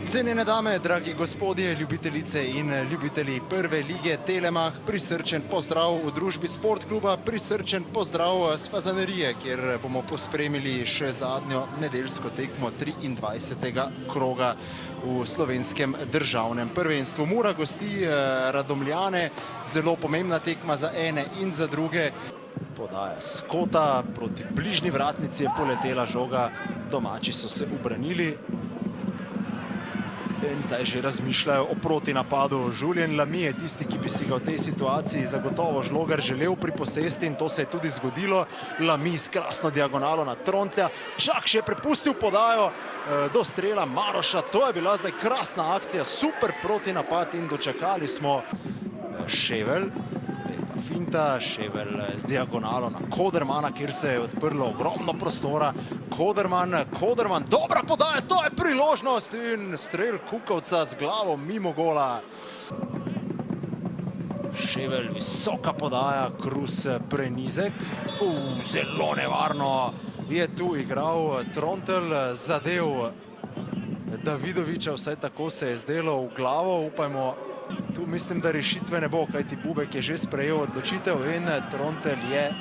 Cenjene dame, dragi gospodje, ljubitelice in ljubitelji prve lige Telemach, prisrčen pozdrav v družbi Sportkluba, prisrčen pozdrav z Fazanerije, kjer bomo pospremili še zadnjo nedeljsko tekmo 23. kroga v slovenskem državnem prvenstvu. Mura gosti Radomljane, zelo pomembna tekma za ene in za druge. Podaja Skota, proti bližnji vratnici je poletela žoga, domači so se ubranili. In zdaj že razmišljajo o protinapadu. Julien Lamy je tisti, ki bi si ga v tej situaciji zagotovo Žlogar želel priposesti in to se je tudi zgodilo. Lamy s krasno diagonalo na Trontlja. Čak še je prepustil podajo do strela Maroša. To je bila zdaj krasna akcija, super protinapad in dočakali smo Ševelj. Finta, Ševelj z diagonalo na Kodermana, kjer se je odprlo ogromno prostora. Koderman, dobra podaja, to je priložnost in strel Kukovca z glavo mimo gola. Ševelj, visoka podaja, Krus prenizek. Zelo nevarno je tu igral Trontelj, zadev Davidoviča, vsaj tako se je zdelo v glavo, upajmo. Tu mislim, da rešitve ne bo, kajti Bubek je že sprejel odločitev in Trontelj je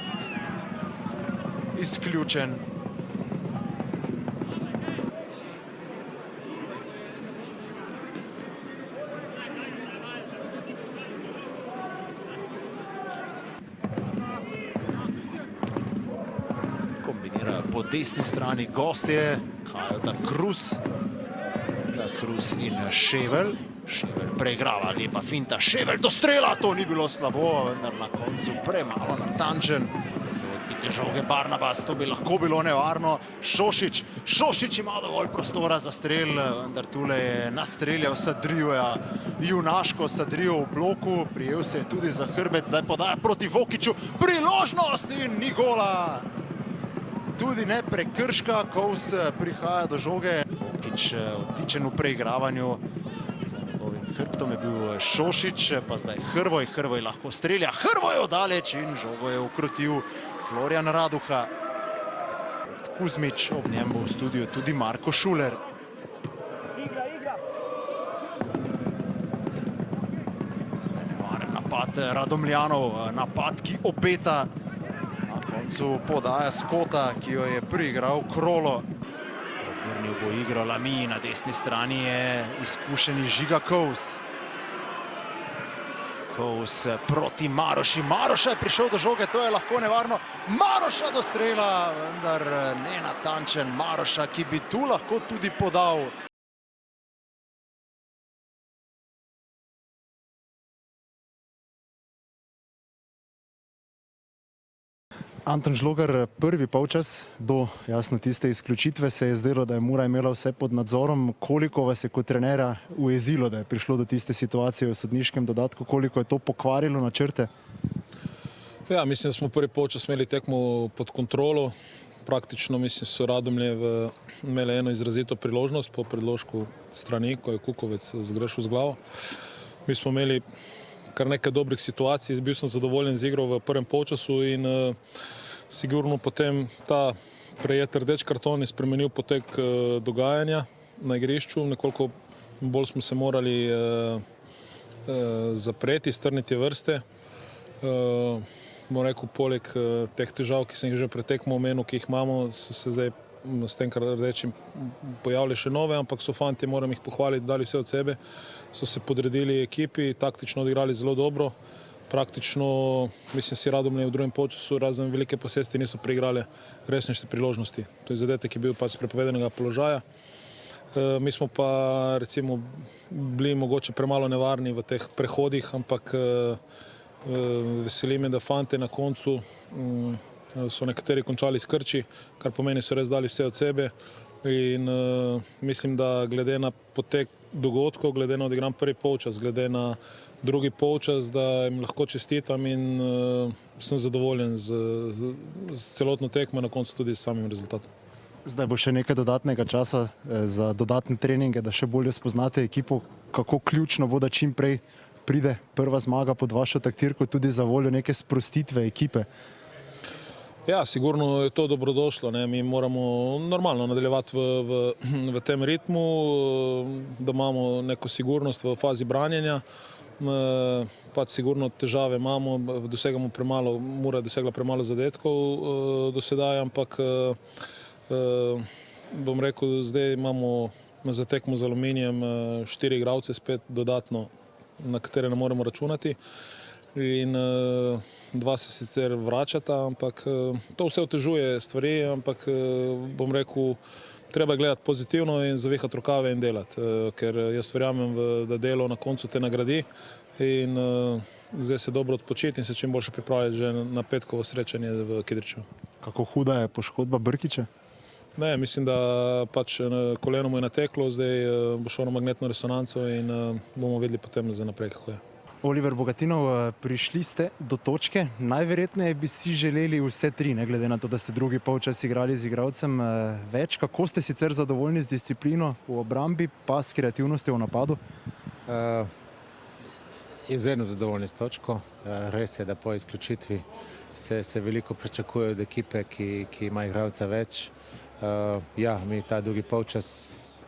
izključen. Kombinirajo po desni strani gostje, Kajota Krus in Ševelj. Ševelj preigrava, lepa finta, Ševelj do strela, to ni bilo slabo, vendar na koncu premalo natančen. Do odbite žoge Barnabas, to bi lahko bilo nevarno. Šošić ima dovolj prostora za strel, vendar tule je nastreljal Sadrioja, junaško Sadrio v bloku, prijel se je tudi za hrbet, zdaj podaja proti Vokiću, priložnost in ni gola. Tudi ne prekrška, Kovs prihaja do žoge. Vokić odličen v preigravanju. Hrbtom je bil Šošić, pa zdaj Hrvoj lahko strelja. Hrvoj odaleč in žogo je ukrotil Florian Raduha. Kuzmič, ob njem bo v studiu tudi Marko Šuler. Zdaj nevaren napad Radomljanov, napad, ki obeta. Na koncu podaja Skota, ki jo je priigral Krolo. Vrnil bo igro Lamy, na desni strani je izkušeni Žiga Kovs. Kovs proti Maroši. Maroša je prišel do žoge, to je lahko nevarno. Maroša do strela, vendar nenatančen Maroša, ki bi tu lahko tudi podal. Anton Žlogar, prvi polčas do jasno tiste izključitve se je zdelo, da je Mura imela vse pod nadzorom. Koliko vas je kot trenera ujezilo, da je prišlo do tiste situacije v sodniškem dodatku? Koliko je to pokvarilo načrte? Ja, mislim, da smo prvi polčas imeli tekmo pod kontrolo. Praktično mislim, so Radomlje imeli eno izrazito priložnost po predložku strani, ko je Kukovec zgrešil z glavo. Mi smo imeli kar nekaj dobrih situacij, bil sem zadovoljen z igro v prvem polčasu in sigurno potem ta prejet rdeč karton je spremenil potek dogajanja na igrišču. Nekoliko bolj smo se morali zapreti, strniti vrste. Bom rekel, poleg teh težav, ki sem jih že pred tekmo omenil, ki jih imamo, so se zdaj s tem, kar rečem, pojavili še nove, ampak so fanti, moram jih pohvaliti, dali vse od sebe, so se podredili ekipi, taktično odigrali zelo dobro. Praktično, mislim, si Radomlje v drugem polčasu razen velike posesti niso preigrali resnejše priložnosti. To je zadetek, ki je bil pač z prepovedanega položaja. Mi smo pa recimo bili mogoče premalo nevarni v teh prehodih, ampak veseli me, da fante na koncu so nekateri končali s krči, kar pomeni, so res dali vse od sebe in mislim, da glede na potek dogodkov, glede na odigran prvi polčas, glede na drugi polčas, da jim lahko čestitam in sem zadovoljen z celotno tekmo, na koncu tudi s samim rezultatom. Zdaj bo še nekaj dodatnega časa za dodatne treninge, da še bolje spoznate ekipo. Kako ključno bo, da čim prej pride prva zmaga pod vašo taktirko, tudi za voljo neke sprostitve ekipe? Ja, sigurno je to dobrodošlo, ne? Mi moramo normalno nadaljevati v tem ritmu, da imamo neko sigurnost v fazi branjenja. Pač sigurno težave imamo, dosegamo premalo, Mura je dosegla premalo zadetkov do sedaj, ampak bom rekel, zdaj imamo za tekmo z Aluminijem 4 igralce spet dodatno, na katere ne moremo računati. In 2 se sicer vračata, ampak to vse otežuje stvari, ampak bom rekel, treba je gledati pozitivno in zavihati rokave in delati, ker jaz verjamem, da delo na koncu te nagradi in zdaj se dobro odpočiti in se čim boljše pripraviti že na petkovo srečanje v Kidričevu. Kako huda je poškodba Brkića? Ne, mislim, da pač koleno mu je nateklo, zdaj bo šel na magnetno resonanco in bomo videli potem za naprej, kako je. Oliver Bogatinov, prišli ste do točke. Najverjetneje bi si želeli vse 3, ne glede na to, da ste drugi polčas igrali z igralcem več. Kako ste sicer zadovoljni z disciplino v obrambi, pa s kreativnostjo v napadu? Izredno zadovoljni s točko. Res je, da po izključitvi se veliko pričakuje od ekipe, ki ima igralca več. Ja, mi ta drugi polčas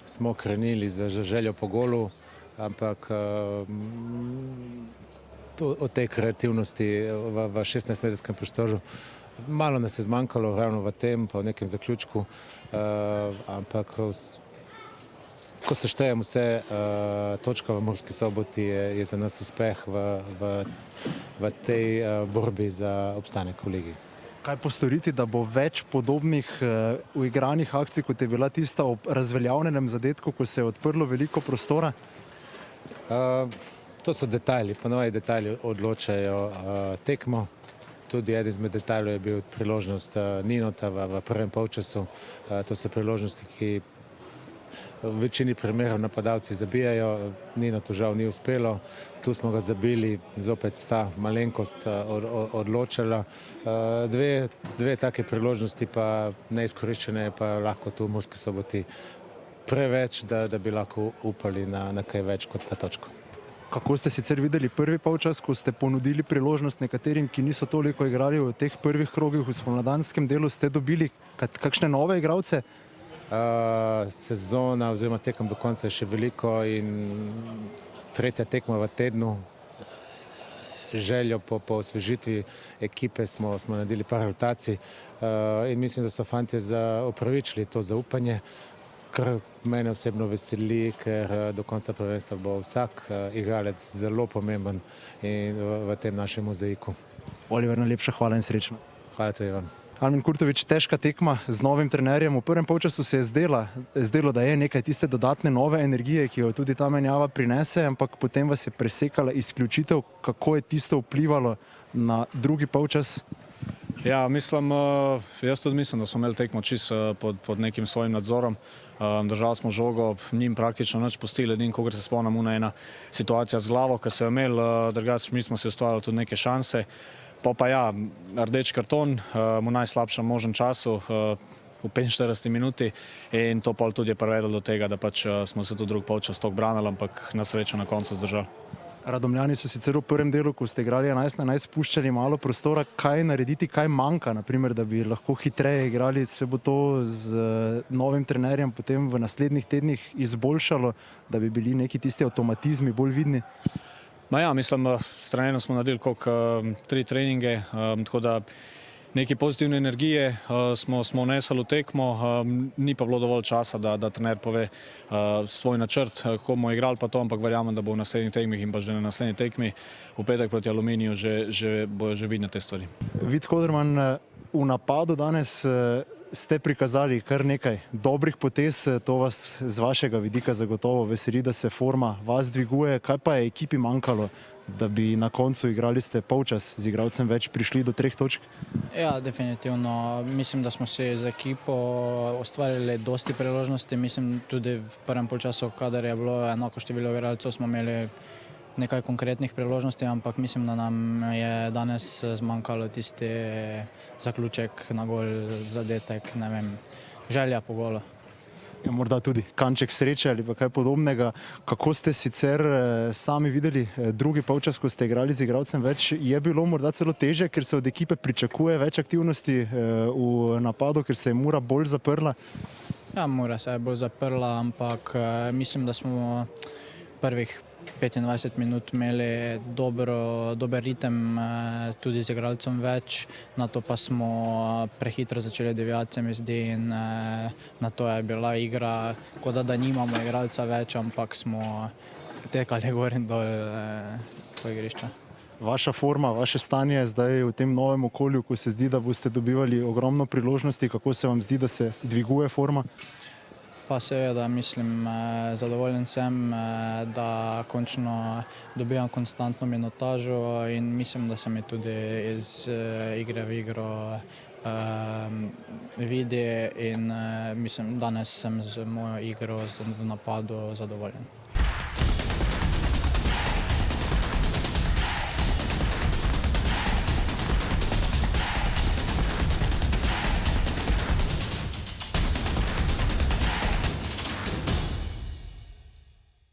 smo krenili z željo po golu, ampak od tej kreativnosti v 16-metrskem prostoru malo nas je zmanjkalo ravno v tem, pa v nekem zaključku, ampak ko seštejem vse, točka v Murski Soboti je za nas uspeh v tej borbi za obstanek v ligi. Kaj postoriti, da bo več podobnih uigranih akcij, kot je bila tista ob razveljavljenem zadetku, ko se je odprlo veliko prostora? To so detajli, ponovadi detajli odločajo tekmo. Tudi eden izmed detajlov je bil priložnost Ninota v prvem polčasu. To so priložnosti, ki v večini primerov napadalci zabijajo. Ninotu žal ni uspelo. Tu smo ga zabili, zopet ta malenkost odločala. Dve take priložnosti pa neizkoriščene, pa lahko tu v Murski Soboti preveč, da bi lahko upali na kaj več kot na točko. Kako ste sicer videli prvi polčas, ko ste ponudili priložnost nekaterim, ki niso toliko igrali v teh prvih krogih v spomladanskem delu, ste dobili kakšne nove igralce? Sezona oziroma tekem do konca je še veliko in 3. tekma v tednu. Željo po osvežitvi ekipe smo naredili par rotacij in mislim, da so fantje opravičili to zaupanje, kar mene osebno veseli, ker do konca prvenstva bo vsak igralec zelo pomemben v tem našem mozaiku. Oliver, najlepša hvala in srečno. Hvala tudi vam. Armin Kurtović, težka tekma z novim trenerjem. V prvem polčasu se je zdelo, da je nekaj tiste dodatne nove energije, ki jo tudi ta menjava prinese, ampak potem vas je presekala izključitev. Kako je tisto vplivalo na drugi polčas? Ja, jaz tudi mislim, da smo imeli tekmo čisto pod nekim svojim nadzorom. Držali smo žogo, njim praktično nič pustili, edino, kogar se spomnim, ena situacija z glavo, ki so jo imeli, drugače mi smo si ustvarjali tudi neke šanse. Pa ja, rdeč karton v najslabšem možnem času, v 45 minuti, in to pol tudi je privedlo do tega, da pač smo se tudi drugi polčas toliko branili, ampak na srečo na koncu zdržali. Radomljani so sicer v prvem delu, ko ste igrali 11-11, spuščali malo prostora. Kaj narediti, kaj manjka, naprimer, da bi lahko hitreje igrali? Se bo to z novim trenerjem potem v naslednjih tednih izboljšalo, da bi bili neki tisti avtomatizmi bolj vidni? Ja, mislim, s trenerjem smo naredili koliko 3 treninge, tako da neke pozitivne energije smo vnesli v tekmo, ni pa bilo dovolj časa, da trener pove svoj načrt, kako bomo igrali pa to, ampak verjamem, da bo v naslednjih tekmih in pa že na naslednji tekmi v petek proti Aluminiju bojo že vidne te stvari. Vid Koderman, v napadu danes ste prikazali kar nekaj dobrih potez, to vas z vašega vidika zagotovo veseli, da se forma vas dviguje. Kaj pa je ekipi manjkalo, da bi na koncu igrali ste polčas z igralcem več prišli do 3 točk? Ja, definitivno. Mislim, da smo si z ekipo ustvarili dosti priložnosti. Mislim, tudi v prvem polčasu, kadar je bilo enako število igralcev, smo imeli nekaj konkretnih priložnosti, ampak mislim, da nam je danes zmanjkalo tisti zaključek na gol, zadetek, ne vem, želja po golu. Ja, morda tudi kanček sreče ali pa kaj podobnega. Kako ste sicer sami videli drugi polčas, ko ste igrali z igralcem več, je bilo morda celo teže, ker se od ekipe pričakuje več aktivnosti v napadu, ker se je Mura bolj zaprla? Ja, Mura se je bolj zaprla, ampak mislim, da smo prvih 25 minut imeli dober ritem, tudi z igralcem več, na to pa smo prehitro začeli devijati, se mi zdi, in na to je bila igra, kot da nimamo igralca več, ampak smo tekali gor in dol po igrišču. Vaša forma, vaše stanje zdaj v tem novem okolju, ko se zdi, da boste dobivali ogromno priložnosti, kako se vam zdi, da se dviguje forma? Pa seveda, mislim, zadovoljen sem, da končno dobivam konstantno minutažo in mislim, da se mi tudi iz igre v igro vidi in mislim, danes sem z mojo igro v napadu zadovoljen.